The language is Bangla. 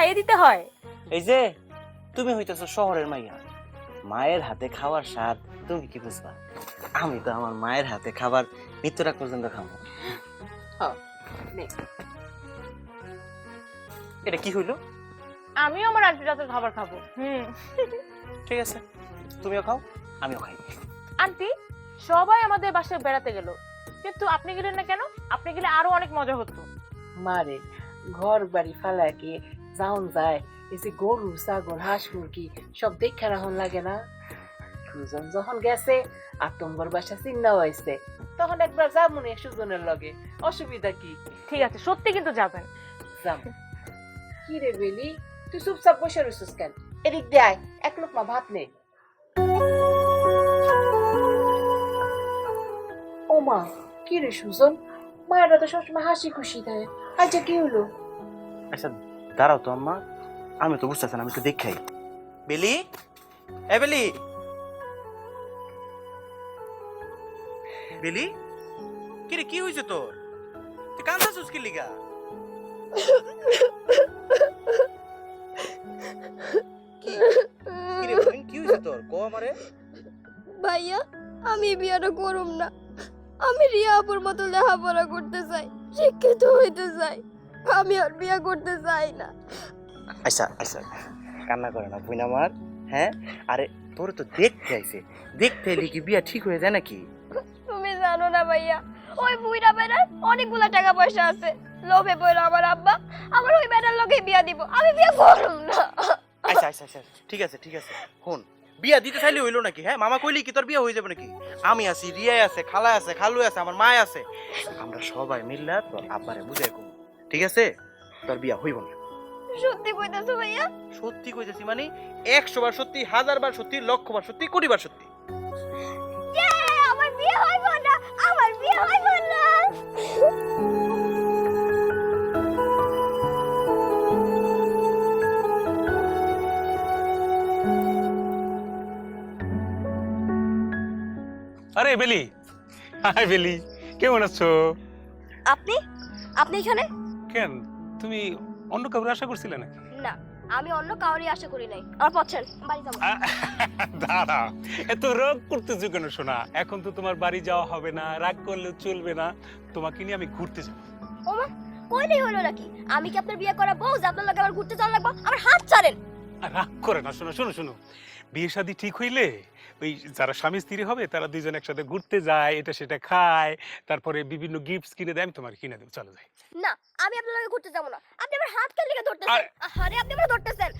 খাইয়ে দিতে হয়। এই যে তুমি হইতেছো শহরের মাইয়া, মায়ের হাতে খাওয়ার স্বাদ তুমি কি বুঝবা? আমি তো আমার মায়ের হাতে খাবার মৃত্যুটা পর্যন্ত খাবো। এটা কি হইলো? আমিও আমার আন্টির হাতের খাবার খাবো। ঠিক আছে, তুমিও খাও আমিও খাই। আন্টি, সবাই আমাদের বাসায় বেড়াতে গেল, কিন্তু আপনি গেলেন না কেন? আপনি গেলে আরো অনেক মজা হতো। মারে ঘর বাড়ি ফালায় কি যাওন যায়, এই যে গরু ছাগল হাঁস মুরগি সব দেখে রাখুন লাগে না? সুজন যখন গেছে আর তোমার বাসা চিন্না হয়েছে, তখন একবার যাবো না সুজনের লগে, অসুবিধা কি? ঠিক আছে, সত্যি কিন্তু যাবেন। যাম। কি রে বেলি, তুই চুপচাপ বসে রইছিস কেন? এদিক দিয়ে আয়, এক লোকমা ভাত নে। ও মা, কি রে সুজন, মায়েরা তো সবসময় হাসি খুশি থাকে, আচ্ছা কি হলো? আচ্ছা দাঁড়াও তো আম্মা, আমি তো বুঝতেছি না, আমি তো দেখাই। বেলি, এ বেলি, বেলি, কি রে কি হয়েছে তোর? তুই কাঁদছিস কি লিগা? কি কি রে বোন, কি হয়েছে তোর? কো আমারে। ভাইয়া, আমি বিয়েটা করুম না। আমি রিয়া আপুর মতো লেখাপড়া করতে চাই, শিক্ষিত হইতে চাই। আমি আর বিয়ে করতে চাই না। আচ্ছা আচ্ছা, কান্না করে না বোন আমার। হ্যাঁ, আরে তোর তো দেখতে আইছে, দেখতে এলে কি বিয়া ঠিক হয়ে যায় নাকি? তুমি জানো না ভাইয়া, ওই বুইরা বেড়ার অনেকগুলা টাকা পয়সা আছে। লোভে পড়ে আমার আব্বা আমার ওই বেড়ার লোকে বিয়া দিব। আমি বিয়ে করুম না। আচ্ছা আচ্ছা আচ্ছা, ঠিক আছে ঠিক আছে। শোন, বিয়া দিতে চাইলে হইলো নাকি? হ্যাঁ, মামা কইলি কি তোর বিয়া হয়ে যাবে নাকি? আমি আছি, রিয়া আছে, খালা আছে, খালু আছে, আমার মা আছে, আমরা সবাই মিললা তোর আব্বারে বুঝাই কম। ঠিক আছে, তোর বিয়া হইব না। সত্যি কইতাছো ভাইয়া? সত্যি কইতেছি, মানে 100 বার সত্যি, 1000 বার সত্যি, লক্ষ বার সত্যি, কোটি বার সত্যি। আমার বিয়ে হইব না, আমার বিয়ে হইব না। আরে বেলি, হাই বেলি, কেমন আছো? আপনি আপনি এখানে? কেন, তুমি অন্য কাউকে আশা করছিলে নাকি? না, আমি অন্য কাউরি আশা করি নাই। আমার পছন্দ, বাড়ি যাবো। দাঁড়া, এত রাগ করতেছো কেন শোনা? এখন তো তোমার বাড়ি যাওয়া হবে না, রাগ করলেও চলবে না। তোমাকে নিয়ে আমি ঘুরতে যাবো। ওমা, কইলেই হলো নাকি? আমি কি আপনার বিয়ে করা বউ যে আপনার লগে আবার ঘুরতে যাওয়া লাগবে? আমার হাত ছাড়েন। আর রাগ করে না, শোনো শোনো শোনো, বিয়ে শাদী ঠিক হইলে ওই যারা স্বামী স্ত্রী হবে তারা দুইজন একসাথে ঘুরতে যায়, এটা সেটা খায়, তারপরে বিভিন্ন গিফটস কিনে দেয়। আমি তোমার কিনে দেবো, চলো যাই। না, আমি আপনার লগে ঘুরতে যাবো না। আপনি আমার হাত কেন লেগে ধরতেছেন? আরে আপনি আমার ধরতেছেন।